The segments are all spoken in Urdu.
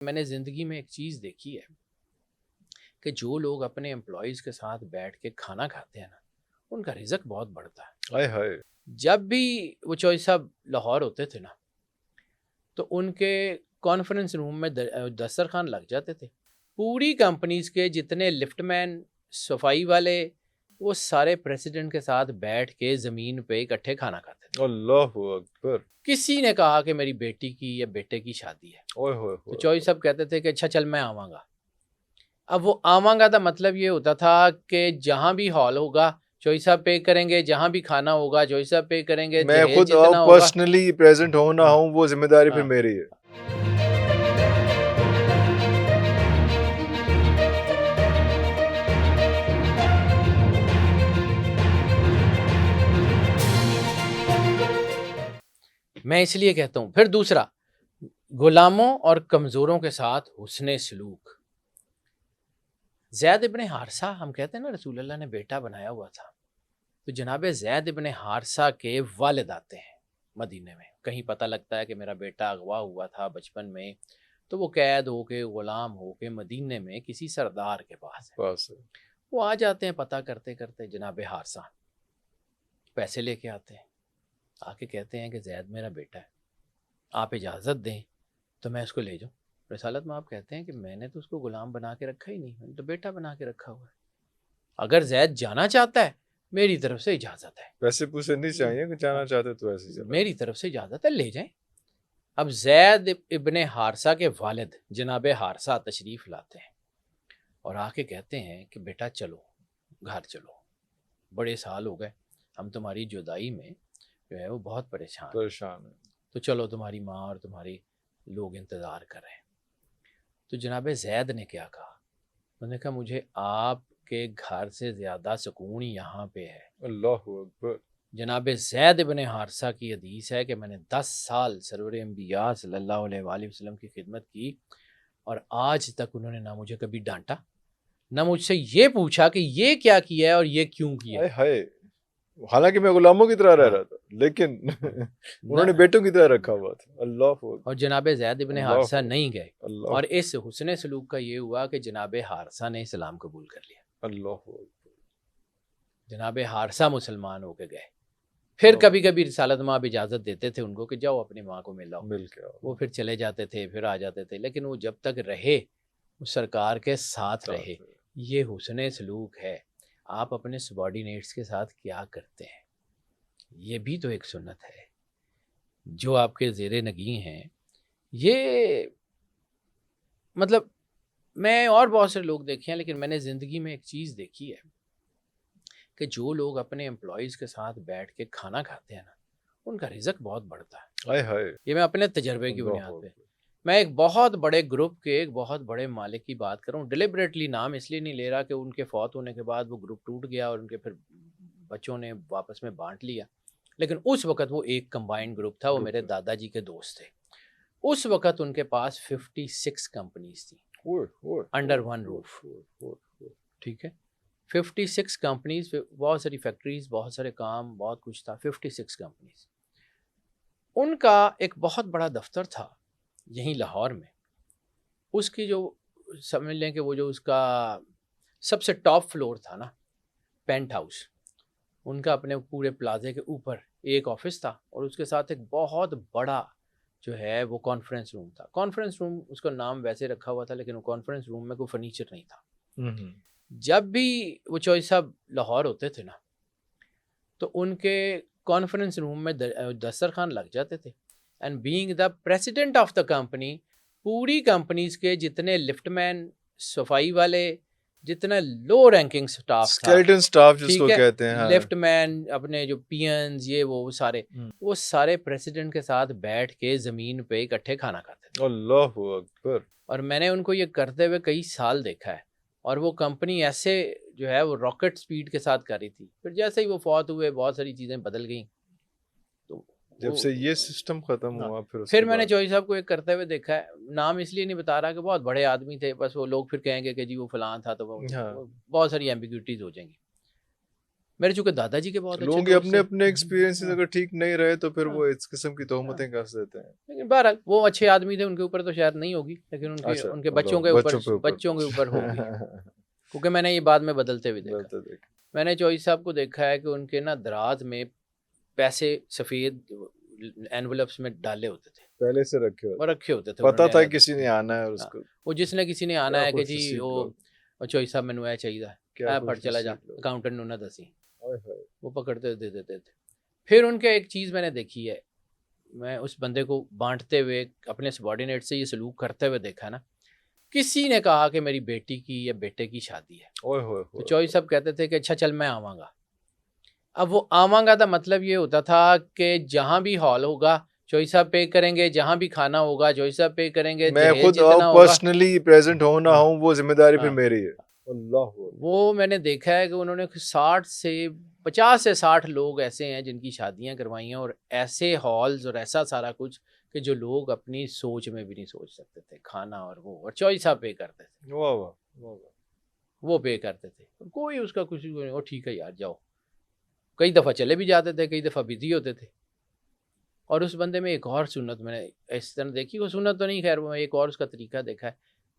میں نے زندگی میں ایک چیز دیکھی ہے کہ جو لوگ اپنے امپلائیز کے ساتھ بیٹھ کے کھانا کھاتے ہیں نا، ان کا رزق بہت بڑھتا ہے۔ ہائے ہائے، جب بھی وہ چوئی صاحب لاہور ہوتے تھے نا، تو ان کے کانفرنس روم میں دسترخوان لگ جاتے تھے۔ پوری کمپنیز کے جتنے لفٹ مین، صفائی والے، وہ سارے پریزیڈنٹ کے ساتھ بیٹھ کے زمین پہ اکٹھے کھانا کھاتے تھے۔ اللہ اکبر، کسی نے کہا کہ میری بیٹی کی یا بیٹے کی شادی ہے، اوئے ہوئے تو ہوئے، چوئی صاحب کہتے تھے کہ اچھا چل میں آواں گا۔ اب وہ آواں گا کا مطلب یہ ہوتا تھا کہ جہاں بھی ہال ہوگا چوئی صاحب پے کریں گے، جہاں بھی کھانا ہوگا چوئی صاحب پے کریں گے، میں جہیز خود جتنا ہوگا۔ پرسنلی پریزنٹ ہوں نہ ہاں ہوں، وہ ذمہ داری پھر ہاں۔ میری ہے۔ میں اس لیے کہتا ہوں۔ پھر دوسرا، غلاموں اور کمزوروں کے ساتھ حسن سلوک۔ زید ابن حارثہ، ہم کہتے ہیں نا رسول اللہ نے بیٹا بنایا ہوا تھا، تو جناب زید ابن حارثہ کے والد آتے ہیں مدینے میں۔ کہیں پتہ لگتا ہے کہ میرا بیٹا اغوا ہوا تھا بچپن میں، تو وہ قید ہو کے، غلام ہو کے مدینے میں کسی سردار کے پاس ہے۔ بس وہ آ جاتے ہیں پتہ کرتے کرتے، جناب حارثہ پیسے لے کے آتے ہیں، آ کے کہتے ہیں کہ زید میرا بیٹا ہے، آپ اجازت دیں تو میں اس کو لے جاؤں۔ رسالت میں آپ کہتے ہیں کہ میں نے تو اس کو غلام بنا کے رکھا ہی نہیں، میں نے تو بیٹا بنا کے رکھا ہوا ہے۔ اگر زید جانا چاہتا ہے میری طرف سے اجازت ہے، پیسے پوسے نہیں چاہیے، کہ جانا چاہتے تو ایسے ہی چلا۔ میری طرف سے اجازت ہے، لے جائیں۔ اب زید ابن حارثہ کے والد جناب حارثہ تشریف لاتے ہیں اور آ کے کہتے ہیں کہ بیٹا چلو گھر چلو، بڑے سال ہو گئے، ہم تمہاری جدائی میں جو ہے وہ بہت پریشان ہے۔ تو چلو تمہاری ماں اور تمہاری لوگ انتظار کر رہے ہیں۔ تو جناب زید نے کیا کہا؟ انہوں نے کہا مجھے آپ کے گھر سے زیادہ سکون یہاں پہ ہے۔ اللہ اکبر، جناب زید ابن حارثہ کی حدیث ہے کہ میں نے 10 سال سرور انبیاء صلی اللہ علیہ وآلہ وسلم کی خدمت کی، اور آج تک انہوں نے نہ مجھے کبھی ڈانٹا، نہ مجھ سے یہ پوچھا کہ یہ کیا کیا ہے اور یہ کیوں کیا ہائے ہے۔ ہائے، حالانکہ میں غلاموں کی طرح رہ رہا تھا، لیکن انہوں نے بیٹوں کی طرح رکھا ہوا تھا۔ اللہ اکبر، اور جناب زید ابن اللہ حارثہ اکبر، نہیں گئے، اللہ اور اس حسن سلوک کا یہ ہوا کہ جناب حارثہ نے اسلام قبول کر لیا، اللہ اکبر، جناب حارثہ مسلمان ہو کے گئے۔ پھر کبھی کبھی رسالت ماں اجازت دیتے تھے ان کو کہ جاؤ اپنی ماں کو مل لاؤ، مل کے آؤ، وہ پھر چلے جاتے تھے، پھر آ جاتے تھے، لیکن وہ جب تک رہے وہ سرکار کے ساتھ رہے۔ یہ حسن سلوک ہے۔ آپ اپنے سبارڈینیٹس کے ساتھ کیا کرتے ہیں، یہ بھی تو ایک سنت ہے۔ جو آپ کے زیر نگیں ہیں، یہ مطلب میں اور بہت سے لوگ دیکھے ہیں، لیکن میں نے زندگی میں ایک چیز دیکھی ہے کہ جو لوگ اپنے امپلائیز کے ساتھ بیٹھ کے کھانا کھاتے ہیں نا، ان کا رزق بہت بڑھتا ہے۔ ہائے ہائے، یہ میں اپنے تجربے کی اللہ بنیاد پہ، اکبر، میں ایک بہت بڑے گروپ کے ایک بہت بڑے مالک کی بات کروں، ڈیلیبریٹلی نام اس لیے نہیں لے رہا کہ ان کے فوت ہونے کے بعد وہ گروپ ٹوٹ گیا اور ان کے پھر بچوں نے واپس میں بانٹ لیا، لیکن اس وقت وہ ایک کمبائنڈ گروپ تھا، وہ میرے دادا جی کے دوست تھے۔ اس وقت ان کے پاس 56 کمپنیز تھیں انڈر ون روف، ٹھیک ہے، 56 کمپنیز، بہت ساری فیکٹریز، بہت سارے کام، بہت کچھ تھا، 56 کمپنیز۔ ان کا ایک بہت بڑا دفتر تھا یہیں لاہور میں، اس کی جو سمجھ لیں کہ وہ جو اس کا سب سے ٹاپ فلور تھا نا، پینٹ ہاؤس، ان کا اپنے پورے پلازے کے اوپر ایک آفس تھا، اور اس کے ساتھ ایک بہت بڑا جو ہے وہ کانفرنس روم تھا۔ کانفرنس روم اس کا نام ویسے رکھا ہوا تھا، لیکن وہ کانفرنس روم میں کوئی فرنیچر نہیں تھا۔ جب بھی وہ چوئی صاحب لاہور ہوتے تھے نا، تو ان کے کانفرنس روم میں دسترخوان لگ جاتے تھے، and being the president of the company, پوری کمپنیز کے جتنے لفٹ مین، صفائی والے، جتنا لو رینکنگ سٹاف تھا، اسکیلٹن سٹاف جس کو ٹھیک ہے، کہتے ہیں، لفٹ مین، اپنے جو پینز، یہ وہ سارے پریزیڈنٹ کے ساتھ بیٹھ کے زمین پہ اکٹھے کھانا کھاتے تھے۔ اللہ اکبر، اور میں نے ان کو یہ کرتے ہوئے کئی سال دیکھا ہے، اور وہ کمپنی ایسے جو ہے وہ راکٹ سپیڈ کے ساتھ کر رہی تھی۔ پھر جیسے ہی وہ فوت ہوئے بہت ساری چیزیں بدل گئیں، تو جب سے یہ سسٹم ختم ہوا پھر میں نے چوئی صاحب کو ایک کرتے ہوئے دیکھا ہے، نام اس لیے نہیں بتا رہا کہ بہت بڑے آدمی تھے، بس وہ لوگ پھر کہیں گے کہ جی وہ فلاں تھا، تو وہ بہت ساری ایمبیگوٹیز ہو جائیں گی۔ میرے چونکہ دادا جی کے بہت لوگوں اچھے کے دوست اپنے تھے، اپنے ایکسپیرینسز ہاں اگر ٹھیک نہیں رہے تو پھر ہاں وہ اس قسم کی ہاں، تہمتیں کس دیتے ہیں. لیکن بہرحال وہ اچھے آدمی تھے، ان کے اوپر تو شاید نہیں ہوگی، لیکن اچھا ان کے اللہ بچوں کے اوپر، بچوں پہ اوپر بچوں کے اوپر ہوگی، کیونکہ میں نے یہ بعد میں بدلتے ہوئے دیکھا. بہتر دیکھ میں نے چوہی صاحب کو دیکھا ہے کہ ان کے نا دراز میں پیسے سفید اینولپس میں ڈالے ہوتے تھے پہلے سے رکھے اور ہوتے رکھے ہوتے تھے پتا انہوں تھا نے کسی نے آنا ہے اور اس ہاں، کو وہ جس نے کسی نے آنا کیا ہے کہ خوش جی نصیب وہ لوگ چوہی صاحب مینو اے چاہیے کیا پڑھ خوش چلا جا نصیب لوگ اکاؤنٹنٹ نہ دسی، ہائے ہائے وہ پکڑتے دے دیتے تھے. پھر ان کے ایک چیز میں نے دیکھی ہے، میں اس بندے کو بانٹتے ہوئے اپنے سبارڈینیٹ سے یہ سلوک کرتے ہوئے دیکھا نا. کسی نے کہا کہ میری بیٹی کی یا بیٹے کی شادی ہے اوئے ہوئے تو ہوئے چوہی صاحب کہتے تھے کہ اچھا چل میں آواں گا. اب وہ آواں گا کا مطلب یہ ہوتا تھا کہ جہاں بھی ہال ہوگا چوہی صاحب پے کریں گے، جہاں بھی کھانا ہوگا چوہی صاحب پے کریں گے، میں جہیز خود جتنا ہوگا. پرسنلی پریزنٹ ہوں نہ ہاں ہوں وہ ذمہ داری پھر ہاں میری ہے. اللہ وہ میں نے دیکھا ہے کہ انہوں نے 50 سے 60 لوگ ایسے ہیں جن کی شادیاں کروائی ہیں، اور ایسے ہالز اور ایسا سارا کچھ کہ جو لوگ اپنی سوچ میں بھی نہیں سوچ سکتے تھے، کھانا اور وہ، اور چوہی صاحب پے کرتے تھے، واہ واہ واہ واہ. وہ پے کرتے تھے، کوئی اس کا کچھ نہیں. وہ ٹھیک ہے یار جاؤ. کئی دفعہ چلے بھی جاتے تھے، کئی دفعہ بزی ہوتے تھے. اور اس بندے میں ایک اور سنت میں نے اس طرح دیکھی، وہ سنت تو نہیں خیر، وہ ایک اور اس کا طریقہ دیکھا ہے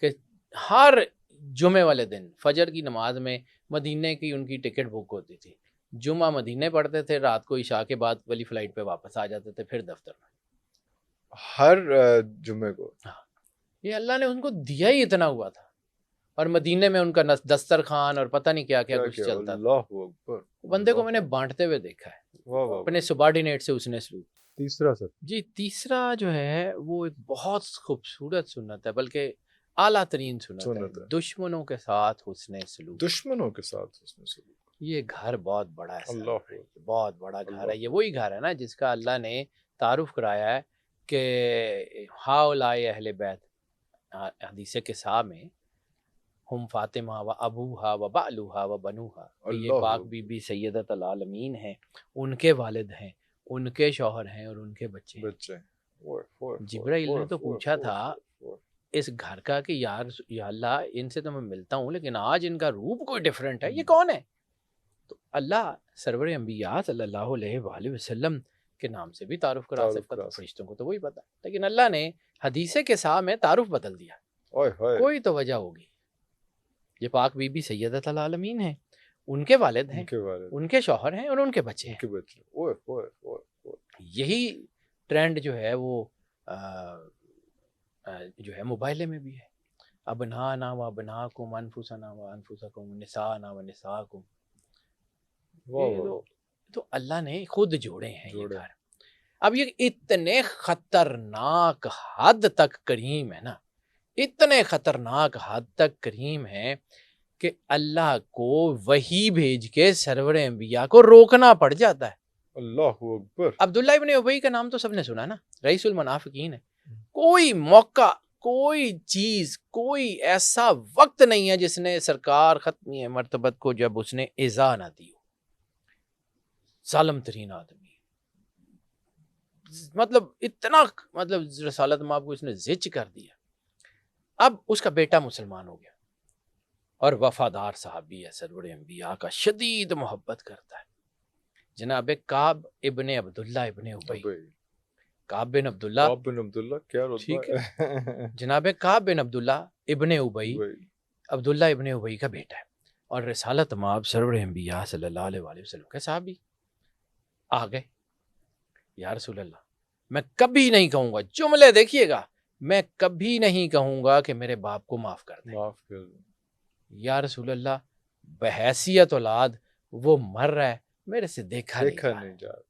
کہ ہر جمعے والے دن فجر کی نماز میں مدینے کی ان کی ٹکٹ بک ہوتی تھی. جمعہ مدینے پڑھتے تھے، رات کو عشاء کے بعد والی فلائٹ پہ واپس آ جاتے تھے پھر دفتر میں. ہر جمعے کو ہاں، یہ اللہ نے ان کو دیا ہی اتنا ہوا تھا، اور مدینے میں ان کا دسترخوان اور پتہ نہیں کیا کیا کیا کچھ کیا چلتا تھا. اللہ اکبر. بندے کو اللہ میں نے بانٹتے ہوئے دیکھا ہے، واہ واہ اپنے واہ. سبارڈینیٹ سے اس نے سلوک. تیسرا سر جی تیسرا جو ہے وہ ایک بہت خوبصورت سنت ہے، بلکہ اعلیٰ ترین سنت ہے، سنت ہے دشمنوں کے ساتھ حسن سلوک. دشمنوں کے ساتھ اس نے سلوک. یہ گھر بہت بڑا ہے سر، اللہ اکبر. بہت بڑا گھر اللہ ہے. یہ وہی گھر ہے نا جس کا اللہ نے تعارف کرایا ہے کہ ہاؤلائے اہل بیت، حدیث قصہ میں، ہم فاطمہ و ابوہا و بعلوہا و بنوہا، کہ یہ اللہ پاک اکبر. بی بی سیدت العالمین ہیں، ان کے والد ہیں، ان کے شوہر ہیں اور ان کے بچے ہیں. بچے اوئے اوئے جبرائیل اوئے نے تو اوئے پوچھا اوئے تھا اوئے. اس گھر کا کہ یا اللہ ان سے تو میں ملتا ہوں لیکن آج ان کا روپ کوئی ڈیفرنٹ ہے، یہ کون ہے؟ تو اللہ سرور انبیاء صلی اللہ علیہ وآلہ وسلم کے نام سے بھی تعارف کرا تعارف سکتا کرا تھا، سکتا. فرشتوں کو تو وہی پتا، لیکن اللہ نے حدیث کے ساتھ میں تعارف بدل دیا. اوئے ہوئے. کوئی تو وجہ ہوگی. یہ پاک بی بی سیدت العالمین ہیں، ان کے والد ہیں، ان کے والد ان کے شوہر ہیں اور ان کے بچے ان ہیں. کے بچے اوئے اوئے اوئے اوئے. یہی ٹرینڈ جو ہے وہ جو ہے موبائلے میں بھی ہے. ابنانا و ابناکم انفسنا و انفسکم نساءنا و نساءکم. واہ یہ واہ. تو اللہ نے خود جوڑے ہیں یہ جوڑے. گھر. اب یہ اتنے خطرناک حد تک کریم ہے نا، اتنے خطرناک حد تک کریم ہے کہ اللہ کو وحی بھیج کے سرور انبیاء کو روکنا پڑ جاتا ہے. اللہ اکبر. عبداللہ ابن ابی کا نام تو سب نے سنا نا، رئیس المنافقین ہے. کوئی موقع، کوئی چیز، کوئی ایسا وقت نہیں ہے جس نے سرکار ختمی مرتبت کو جب اس نے ایذا نہ دی ہو. ظالم ترین آدمی، مطلب اتنا، مطلب رسالت مآب کو اس نے زچ کر دیا. اب اس کا بیٹا مسلمان ہو گیا اور وفادار صحابی ہے، سرور انبیاء کا شدید محبت کرتا ہے. جناب کعب ابن عبداللہ ابن ابی، کعب بن عبداللہ، کعب بن عبداللہ کیا ٹھیک رتبہ ہے، جناب کعب بن عبداللہ ابن ابی، عبداللہ ابن ابی کا بیٹا ہے، اور رسالت مآب سرور انبیاء صلی اللہ علیہ وآلہ وسلم کے صحابی. آ گئے، یا رسول اللہ میں کبھی نہیں کہوں گا، جملے دیکھیے گا، میں کبھی نہیں کہوں گا کہ میرے باپ کو معاف کر دیں. معاف کر دیں. یا رسول اللہ بحیثیت اولاد وہ مر رہا ہے، میرے سے دیکھا نہیں جا رہا،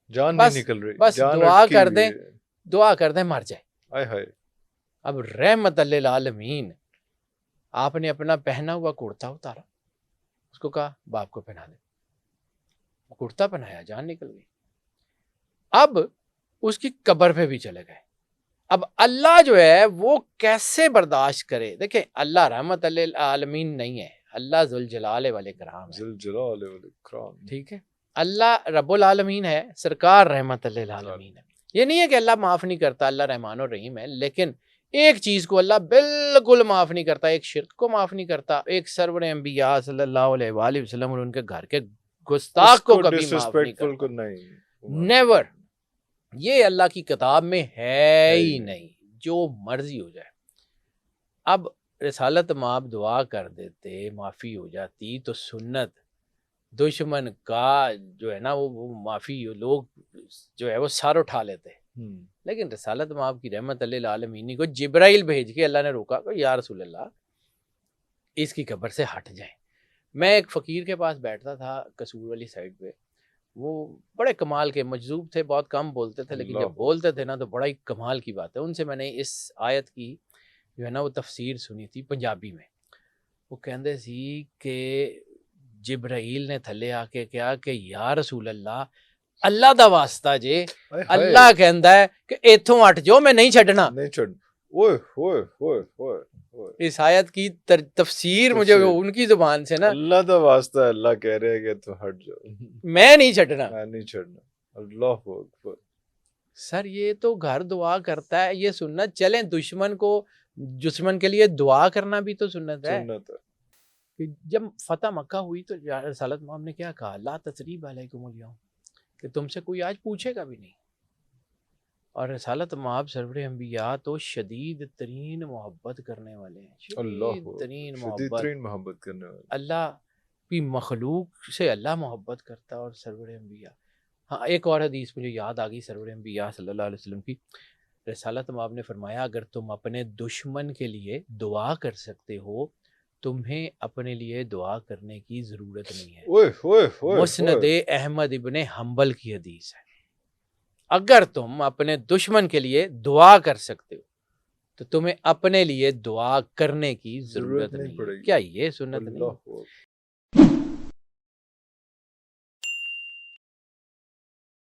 جان بس نہیں نکل رہی، بس جان دعا اٹکی کر ہوئی دیں، ہے. دعا کر دیں مر جائے. آئے ہائے. اب رحمت للعالمین، آپ نے اپنا پہنا ہوا کرتا اتارا، اس کو کہا باپ کو پہنا دے، کرتا پہنایا، جان نکل گئی. اب اس کی قبر پہ بھی چلے گئے. اب اللہ جو ہے وہ کیسے برداشت کرے؟ دیکھیں اللہ رحمت للعالمین نہیں ہے، اللہ ذوالجلال والاکرام ہے، ذوالجلال والاکرام. ٹھیک ہے. اللہ رب العالمین ہے، سرکار رحمت للعالمین ہے. یہ نہیں ہے کہ اللہ معاف نہیں کرتا، اللہ رحمان الرحیم ہے، لیکن ایک چیز کو اللہ بالکل معاف نہیں کرتا، ایک شرک کو معاف نہیں کرتا، ایک سرور انبیاء صلی اللہ علیہ وآلہ وسلم اور ان کے گھر کے گستاخ کو اس کبھی معاف نہیں disrespectful کو کرتا. نہیں نیور. یہ اللہ کی کتاب میں ہے ہی نہیں. نہیں. جو مرضی ہو جائے. اب رسالت مآب دعا کر دیتے معافی ہو جاتی تو سنت دشمن کا جو ہے نا وہ معافی لوگ جو ہے وہ سر اٹھا لیتے. لیکن رسالت مآب کی رحمت للعالمین کو جبرائیل بھیج کے اللہ نے روکا کہ یا رسول اللہ اس کی قبر سے ہٹ جائیں. میں ایک فقیر کے پاس بیٹھتا تھا قصور والی سائڈ پہ. وہ بڑے کمال کے مجذوب تھے, بہت کم بولتے تھے, لیکن جب بولتے تھے نا تو بڑا ہی کمال کی بات ہے. ان سے میں نے اس آیت کی جو ہے نا وہ تفسیر سنی تھی پنجابی میں. وہ کہندے سی کہ جبرائیل نے تھلے آ کے کیا کہ یا رسول اللہ دا واسطہ جے, اللہ کہندا ہے کہ ایتھوں ہٹ جاؤ, میں نہیں چھڈنا. نہیں چھڈ. اوئے ہوئے ہوئے ہوئے. اس آیت کی تفسیر مجھے ان کی زبان سے نا, اللہ دا واسطہ اللہ کہہ رہے ہیں کہ تو ہٹ جاؤ, میں نہیں چھڈنا, میں نہیں چھڈنا. اللہ اکبر. سر یہ تو گھر دعا کرتا ہے, یہ سنت. چلیں دشمن کے لیے دعا کرنا بھی تو سنت ہے. سنت ہے. جب فتح مکہ ہوئی تو رسالت مآب نے کیا کہا, لا تثریب علیکم الیوم, کہ تم سے کوئی آج پوچھے گا بھی نہیں. اور رسالت مآب سرور انبیاء تو شدید ترین محبت کرنے والے ہیں. شدید ترین محبت کرنے والے. اللہ کی مخلوق سے اللہ محبت کرتا ہے اور سرور انبیاء. ہاں ایک اور حدیث مجھے یاد آ گئی سرور انبیاء صلی اللہ علیہ وسلم کی. رسالت مآب نے فرمایا اگر تم اپنے دشمن کے لیے دعا کر سکتے ہو تمہیں اپنے لیے دعا کرنے کی ضرورت نہیں ہے. مسند احمد ابن حنبل کی حدیث ہے. اگر تم اپنے دشمن کے لیے دعا کر سکتے ہو تو تمہیں اپنے لیے دعا کرنے کی ضرورت نہیں ہے. کیا یہ سنت نہیں؟